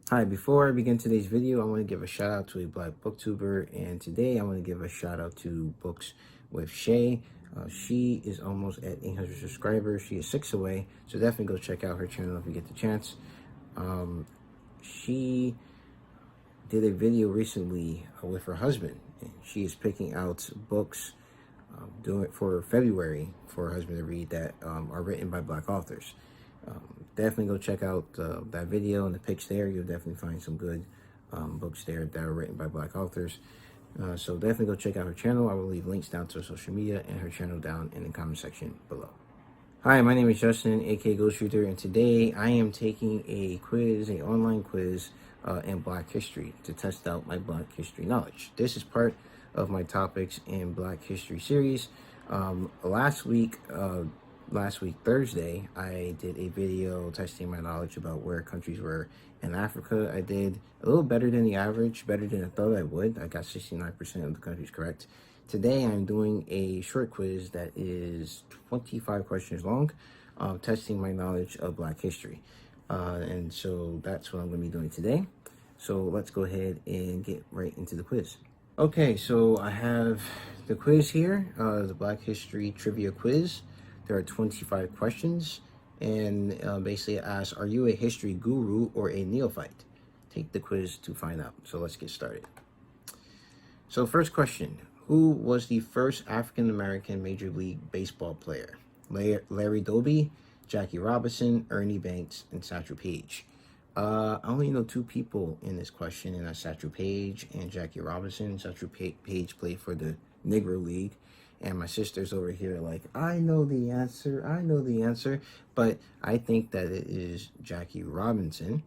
Hi, before I begin today's video, I want to give a shout out to a Black booktuber, and today I want to give a shout out to Books with Shae. She is almost at 800 subscribers. She is 6 away, so definitely go check out her channel if you get the chance. She did a video recently with her husband, and she is picking out books doing it for February for her husband to read that are written by Black authors. Definitely go check out that video and the pics there. You'll definitely find some good books there that are written by Black authors. So definitely go check out her channel. I will leave links down to her social media and her channel down in the comment section below. Hi, my name is Justin, aka Ghost Reader, and today I am taking a quiz, an online quiz in Black history to test out my Black history knowledge. This is part of my topics in Black history series. Last week Thursday, I did a video testing my knowledge about where countries were in Africa. I did a little better than the average, better than I thought I would. I got 69% of the countries correct. Today, I'm doing a short quiz that is 25 questions long, testing my knowledge of Black history. And so that's what I'm going to be doing today. So let's go ahead and get right into the quiz. Okay, so I have the quiz here, the Black History Trivia Quiz. There are 25 questions, and basically it asks, are you a history guru or a neophyte? Take the quiz to find out. So let's get started. So first question, who was the first African-American Major League Baseball player? Larry Doby, Jackie Robinson, Ernie Banks, and Satchel Paige. I only know two people in this question, and that's Satchel Paige and Jackie Robinson. Satchel Paige played for the Negro League, and my sister's over here like, I know the answer, but I think that it is Jackie Robinson,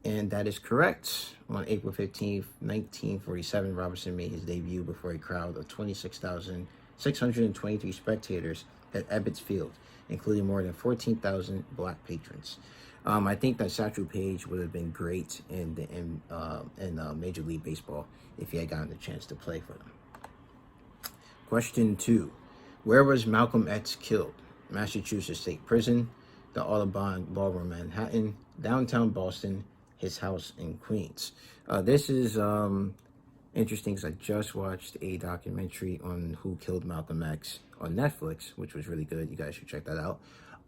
and that is correct. On April 15th, 1947, Robinson made his debut before a crowd of 26,623 spectators at Ebbets Field, including more than 14,000 Black patrons. I think that Satchel Paige would have been great in Major League Baseball if he had gotten the chance to play for them. Question 2. Where was Malcolm X killed? Massachusetts State Prison, the Audubon Ballroom, Manhattan, downtown Boston, his house in Queens. This is interesting because I just watched a documentary on who killed Malcolm X on Netflix, which was really good. You guys should check that out.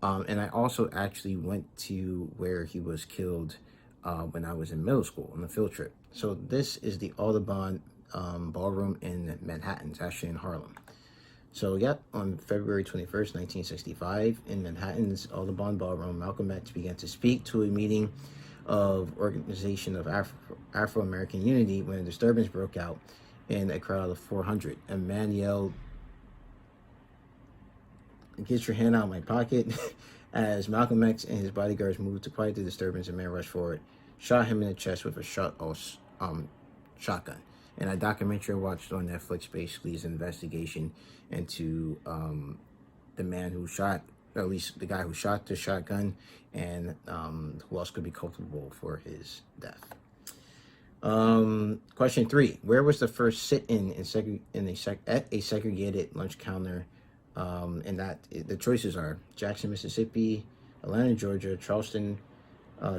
And I also actually went to where he was killed when I was in middle school on a field trip. So this is the Audubon Ballroom in Manhattan. It's actually in Harlem. So yeah, on February 21st, 1965, in Manhattan's Audubon Ballroom, Malcolm X began to speak to a meeting of Organization of Afro-American Unity when a disturbance broke out in a crowd of 400. A man yelled, "Get your hand out of my pocket." As Malcolm X and his bodyguards moved to quiet the disturbance, a man rushed forward, shot him in the chest with a shotgun. And a documentary I watched on Netflix basically is an investigation into the man who shot, or at least the guy who shot the shotgun, and who else could be culpable for his death. Question 3. Where was the first sit-in at a segregated lunch counter? And that the choices are Jackson, Mississippi, Atlanta, Georgia, Charleston,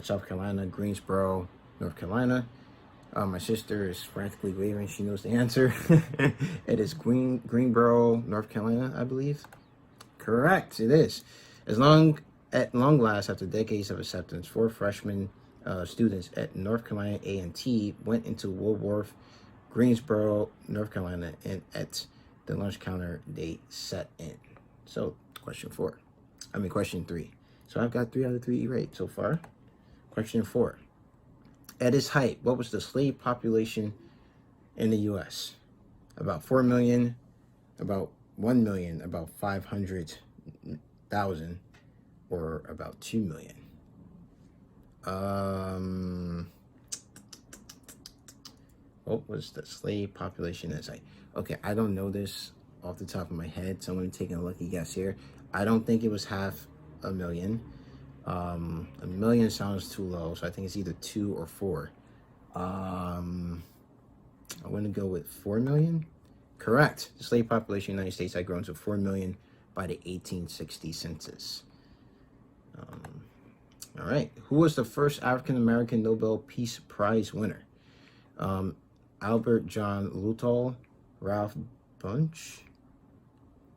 South Carolina, Greensboro, North Carolina. My sister is frantically waving. She knows the answer. It is Greensboro, North Carolina, I believe. Correct, it is. At long last, after decades of acceptance, 4 freshman students at North Carolina A&T went into Woolworth, Greensboro, North Carolina, and at the lunch counter they sat in. So question 3. So I've got 3 out of 3 right so far. Question 4. At its height, what was the slave population in the U.S.? About 4 million, about 1 million, about 500,000, or about 2 million? What was the slave population at its height? Okay, I don't know this off the top of my head, so I'm going to be taking a lucky guess here. I don't think it was 500,000. 1 million sounds too low, so I think it's either 2 or 4. I'm going to go with 4 million. Correct. The slave population in the United States had grown to 4 million by the 1860 census. All right. Who was the first African-American Nobel Peace Prize winner? Albert John Luthall, Ralph Bunche,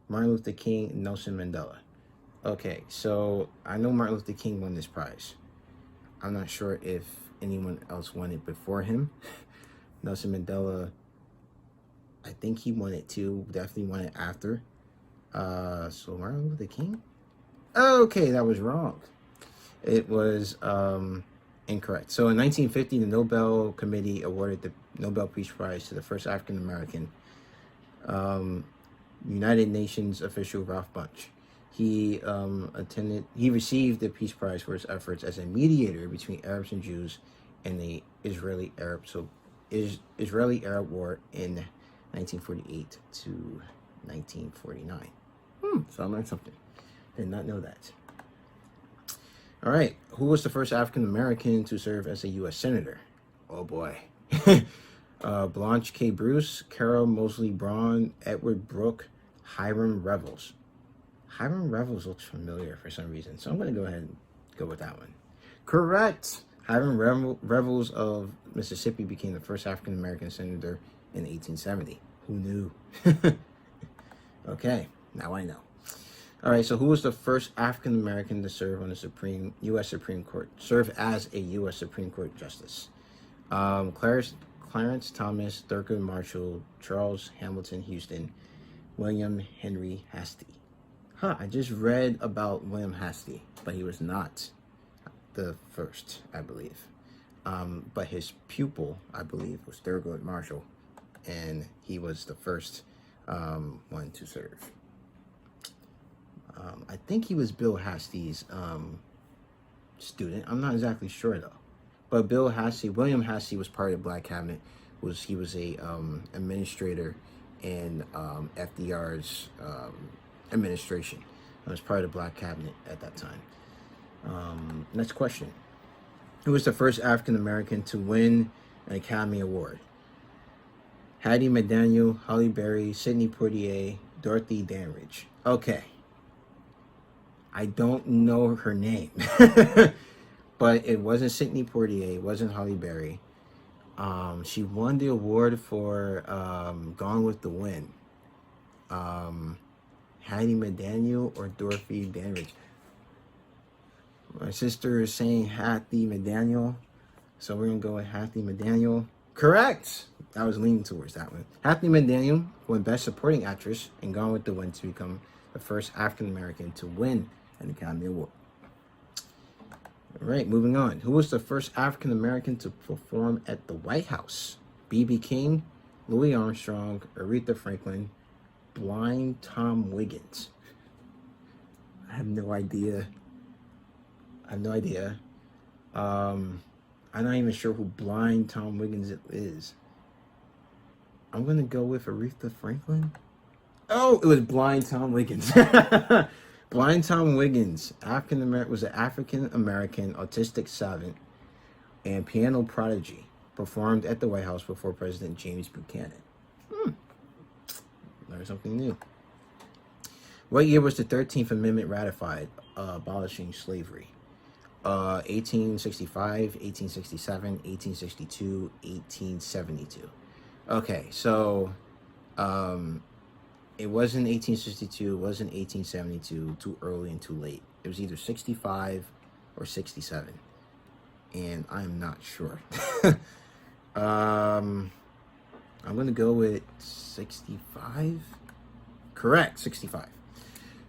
Martin Luther King, Nelson Mandela. Okay, so I know Martin Luther King won this prize. I'm not sure if anyone else won it before him. Nelson Mandela, I think he won it too. Definitely won it after. So Martin Luther King? Okay, that was wrong. It was incorrect. So in 1950, the Nobel Committee awarded the Nobel Peace Prize to the first African American United Nations official, Ralph Bunche. He received the Peace Prize for his efforts as a mediator between Arabs and Jews in the Israeli-Arab War in 1948 to 1949. So I learned something. Did not know that. All right. Who was the first African American to serve as a U.S. Senator? Oh boy. Blanche K. Bruce, Carol Moseley Braun, Edward Brooke, Hiram Revels. Hiram Revels looks familiar for some reason, so I'm going to go ahead and go with that one. Correct. Hiram Revels of Mississippi became the first African American senator in 1870. Who knew? Okay, now I know. All right, so who was the first African American to serve on the U.S. Supreme Court? Serve as a U.S. Supreme Court justice. Clarence Thomas, Thurgood Marshall, Charles Hamilton Houston, William Henry Hastie. I just read about William Hastie, but he was not the first, I believe. But his pupil, I believe, was Thurgood Marshall, and he was the first one to serve. I think he was Bill Hastie's student. I'm not exactly sure though. But William Hastie was part of the Black Cabinet. He was a administrator in FDR's administration. I was part of the Black Cabinet at that time. Next question. Who was the first African American to win an Academy Award? Hattie McDaniel, Halle Berry, Sidney Poitier, Dorothy Dandridge. Okay. I don't know her name. But it wasn't Sidney Poitier. It wasn't Halle Berry. She won the award for Gone with the Wind. Hattie McDaniel or Dorothy Dandridge. My sister is saying Hattie McDaniel, so we're going to go with Hattie McDaniel. Correct! I was leaning towards that one. Hattie McDaniel won Best Supporting Actress in Gone with the Wind to become the first African American to win an Academy Award. All right, moving on. Who was the first African American to perform at the White House? B.B. King, Louis Armstrong, Aretha Franklin, Blind Tom Wiggins. I have no idea. I'm not even sure who Blind Tom Wiggins is. I'm going to go with Aretha Franklin. Oh, it was Blind Tom Wiggins. Blind Tom Wiggins was an African-American autistic savant and piano prodigy, performed at the White House before President James Buchanan. Learn something new. What year was the 13th Amendment ratified, abolishing slavery? 1865, 1867, 1862, 1872. Okay, so it wasn't 1862, it wasn't 1872, too early and too late. It was either 65 or 67, and I'm not sure. I'm going to go with 65. Correct, 65.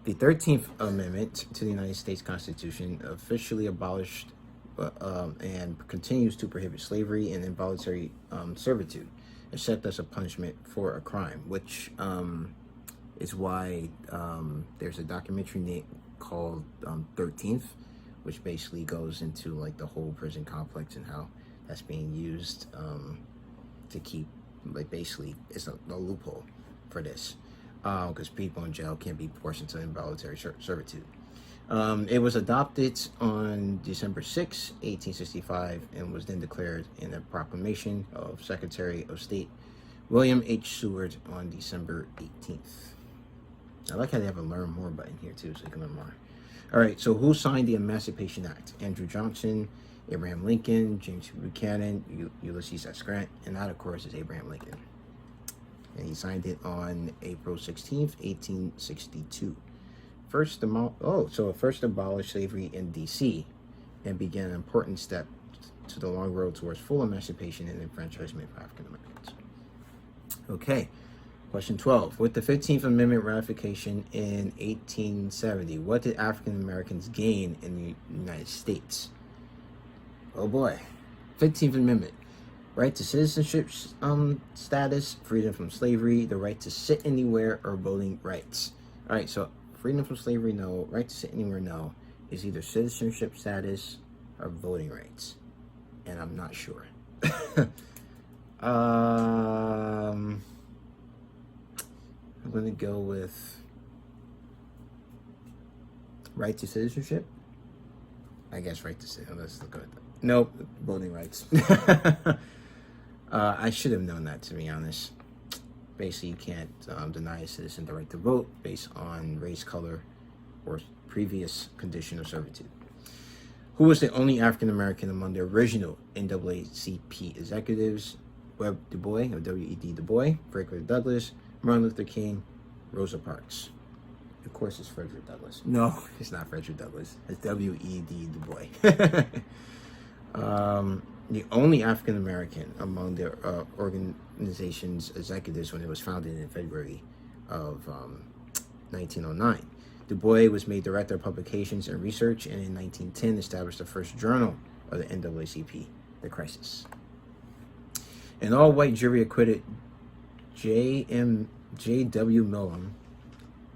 The 13th Amendment to the United States Constitution officially abolished and continues to prohibit slavery and involuntary servitude, except as a punishment for a crime, which is why there's a documentary called 13th, which basically goes into like the whole prison complex and how that's being used to keep, like, basically it's a loophole for this, because people in jail can't be forced into involuntary servitude. It was adopted on December 6, 1865, and was then declared in a proclamation of Secretary of State William H. Seward on December 18th. I like how they have a learn more button here too, so you can learn more. All right, so who signed the Emancipation Act? Andrew Johnson, Abraham Lincoln, James Buchanan, Ulysses S. Grant, and that, of course, is Abraham Lincoln. And he signed it on April 16th, 1862. First abolished slavery in D.C. and began an important step to the long road towards full emancipation and enfranchisement of African Americans. Okay, question 12. With the 15th Amendment ratification in 1870, what did African Americans gain in the United States? Oh boy, 15th Amendment. Right to citizenship status, freedom from slavery, the right to sit anywhere, or voting rights. All right, so freedom from slavery, no. Right to sit anywhere, no. Is either citizenship status or voting rights. And I'm not sure. I'm going to go with right to citizenship. I guess right to citizenship. Let's look at that. Nope, voting rights. I should have known that, to be honest. Basically, you can't deny a citizen the right to vote based on race, color, or previous condition of servitude. Who was the only African American among the original NAACP executives? Webb Du Bois, or W.E.D. Du Bois, Frederick Douglass, Martin Luther King, Rosa Parks. Of course, it's Frederick Douglass. No, it's not Frederick Douglass. It's W.E.D. Du Bois. The only African American among the organization's executives when it was founded in February of 1909. Du Bois was made director of publications and research, and in 1910 established the first journal of the NAACP, The Crisis. An all-white jury acquitted J.W. Millam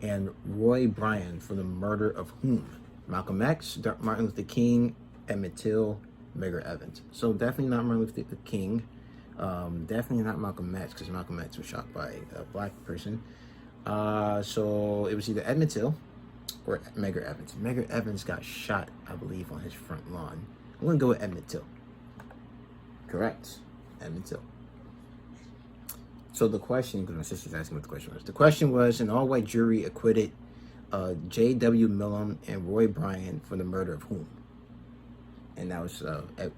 and Roy Bryan for the murder of whom? Malcolm X, Martin Luther King, Emmett Till, Medgar Evers. So definitely not Martin Luther King. Definitely not Malcolm X, because Malcolm X was shot by a black person. So it was either Emmett Till or Medgar Evers. Medgar Evers got shot, I believe, on his front lawn. I'm going to go with Emmett Till. Correct. Emmett Till. So the question, because my sister's asking what the question was. The question was, an all-white jury acquitted J.W. Millam and Roy Bryan for the murder of whom? And that was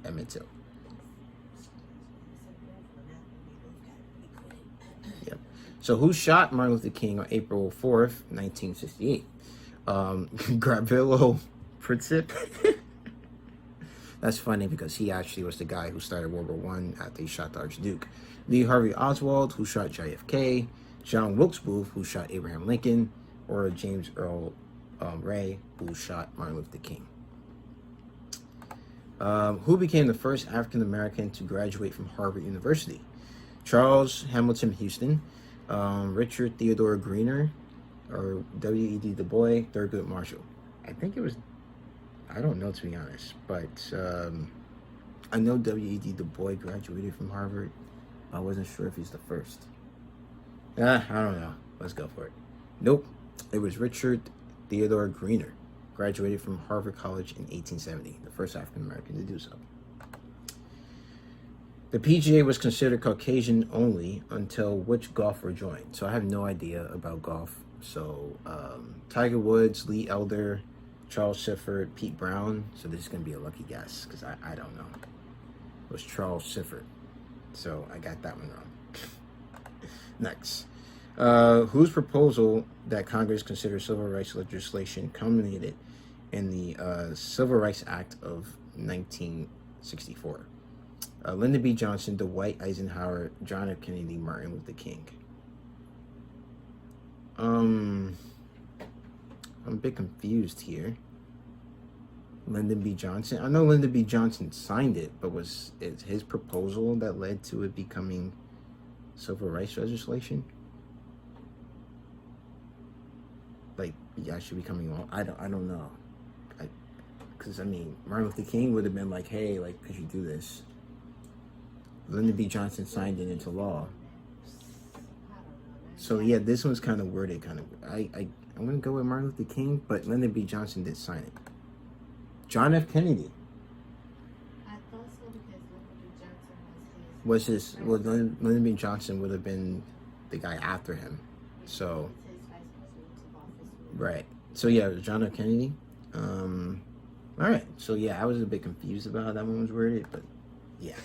Emmett Till. Yep. So who shot Martin Luther King on April 4th, 1968? Gavrilo Princip. That's funny because he actually was the guy who started World War I after he shot the Archduke. Lee Harvey Oswald, who shot JFK. John Wilkes Booth, who shot Abraham Lincoln. Or James Earl Ray, who shot Martin Luther King. Who became the first African American to graduate from Harvard University? Charles Hamilton Houston, Richard Theodore Greener, or W.E.D. Du Bois, Thurgood Marshall. I think it was, I don't know, to be honest, but I know W.E.D. Du Bois graduated from Harvard. I wasn't sure if he's the first. I don't know. Let's go for it. Nope. It was Richard Theodore Greener. Graduated from Harvard College in 1870, the first African American to do so. The PGA was considered Caucasian only until which golfer joined? So I have no idea about golf. So Tiger Woods, Lee Elder, Charles Sifford, Pete Brown. So this is going to be a lucky guess because I don't know. It was Charles Sifford. So I got that one wrong. Next. Whose proposal that Congress considered civil rights legislation culminated in the Civil Rights Act of 1964? Lyndon B. Johnson, Dwight Eisenhower, John F. Kennedy, Martin Luther King. I'm a bit confused here. Lyndon B. Johnson. I know Lyndon B. Johnson signed it, but was it his proposal that led to it becoming civil rights legislation? Like, actually becoming law? I don't know. Because, I mean, Martin Luther King would have been like, hey, like, could you do this? Lyndon B. Johnson signed it into law. So, yeah, this one's kind of worded kind of... I'm going to go with Martin Luther King, but Lyndon B. Johnson did sign it. John F. Kennedy. I thought so because Lyndon B. Johnson was his... Lyndon B. Johnson would have been the guy after him. So... Right. So, yeah, it was John F. Kennedy. All right. So yeah, I was a bit confused about how that one was worded, but yeah.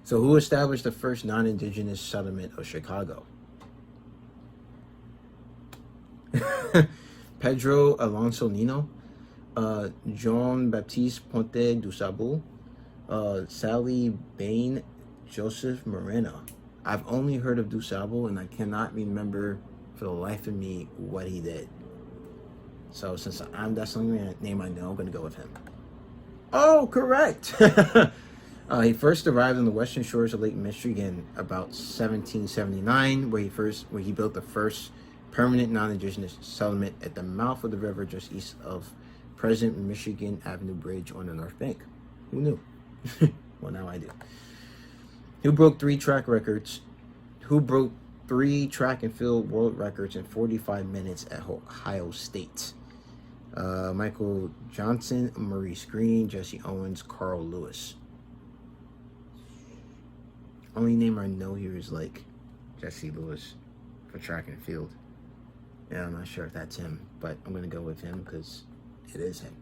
So who established the first non-indigenous settlement of Chicago? Pedro Alonso Nino, Jean Baptiste Ponte du Sable, Sally Bain, Joseph Moreno. I've only heard of DuSable, and I cannot remember for the life of me what he did. So since that's the only name I know, I'm going to go with him. Oh, correct! He first arrived on the western shores of Lake Michigan about 1779, where he built the first permanent non-indigenous settlement at the mouth of the river just east of present Michigan Avenue Bridge on the North Bank. Who knew? Well, now I do. Who broke three track and field world records in 45 minutes at Ohio State? Michael Johnson, Maurice Green, Jesse Owens, Carl Lewis. Only name I know here is like Jesse Lewis for track and field. And I'm not sure if that's him, but I'm gonna go with him because it is him.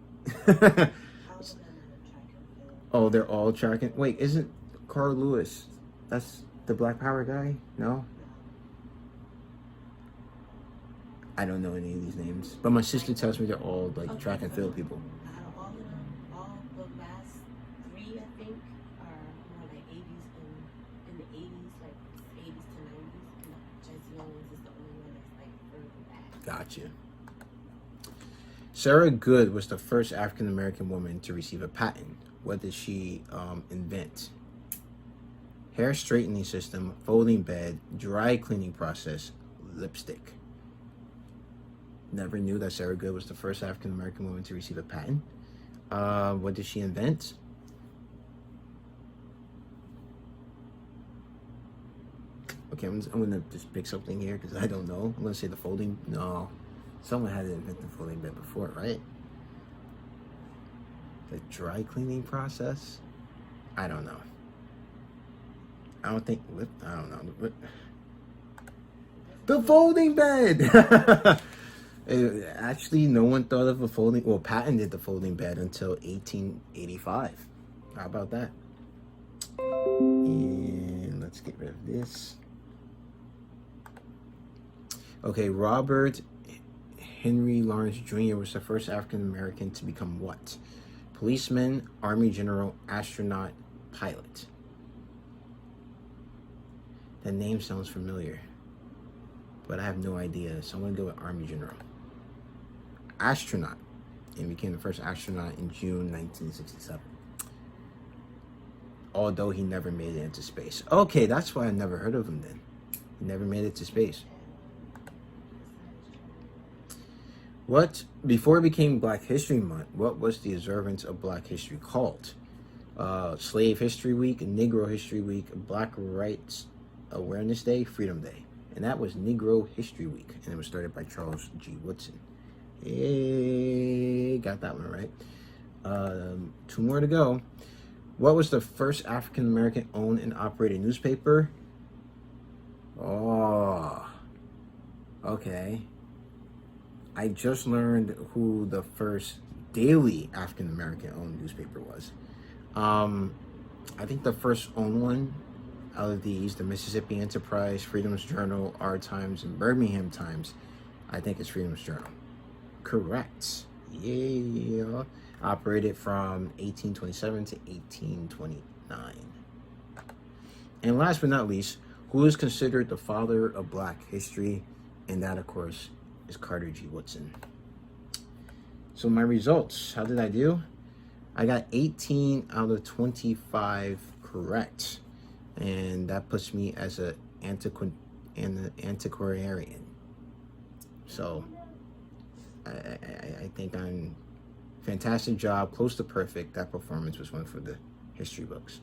Oh, they're all track and... Wait, isn't Carl Lewis? That's the Black Power guy? No? I don't know any of these names. But my sister tells me they're all like track and field people. All of them, all the last three, I think, are more like 80s and in the 80s, like 80s to 90s. And Jesse Owens is the only one that's like further back. Gotcha. Sarah Good was the first African American woman to receive a patent. What did she invent? Hair straightening system, folding bed, dry cleaning process, lipstick. Never knew that Sarah Good was the first African American woman to receive a patent. What did she invent? Okay, I'm gonna just pick something here because I don't know. I'm gonna say the folding. No, someone had to invent the folding bed before, right? The dry cleaning process? I don't know. I don't know. The folding bed! Actually, no one thought of patented the folding bed until 1885. How about that? And let's get rid of this. Okay, Robert Henry Lawrence Jr. was the first African American to become what? Policeman, Army General, astronaut, pilot. That name sounds familiar, but I have no idea. So I'm going to go with Army General. Astronaut, and became the first astronaut in June 1967. Although he never made it into space. Okay, that's why I never heard of him then. He never made it to space. Before it became Black History Month, what was the observance of Black History called? Slave History Week, Negro History Week, Black Rights Awareness Day, Freedom Day. And that was Negro History Week, and it was started by Charles G. Woodson. Hey, got that one right. Two more to go. What was the first African American owned and operated newspaper? Oh, okay. I just learned who the first daily African American owned newspaper was. I think the first owned one out of these, the Mississippi Enterprise, Freedom's Journal, Our Times, and Birmingham Times, I think it's Freedom's Journal. Correct. Yeah. Operated from 1827 to 1829. And last but not least, who is considered the father of Black history? And that, of course, is Carter G. Woodson. So my results, how did I do? I got 18 out of 25 correct. And that puts me as an antiquarian. So I think I'm fantastic job, close to perfect. That performance was one for the history books.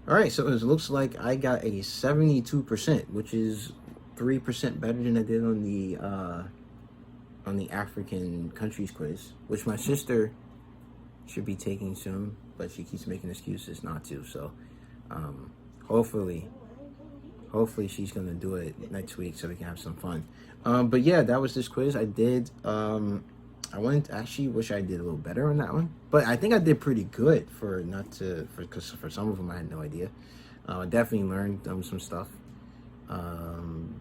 All right, so it looks like I got a 72%, which is 3% better than I did on the African countries quiz, which my sister should be taking soon, but she keeps making excuses not to. So hopefully she's gonna do it next week so we can have some fun. But yeah, that was this quiz. I did actually wish I did a little better on that one, but I think I did pretty good because for some of them I had no idea. I definitely learned some stuff,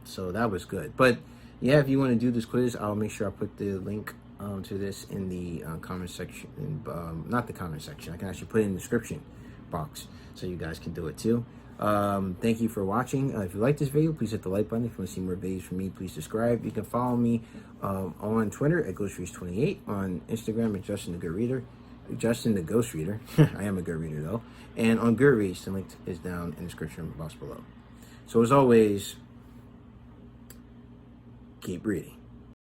so that was good. But yeah, if you want to do this quiz, I'll make sure I put the link to this in the comment section. Not the comment section. I can actually put it in the description box so you guys can do it too. Thank you for watching. If you like this video, please hit the like button. If you want to see more videos from me, please subscribe. You can follow me on Twitter at GhostReads28, on Instagram at Justin the Good Reader, Justin the Ghost Reader. I am a good reader though. And on Goodreads, the link is down in the description box below. So as always, keep reading.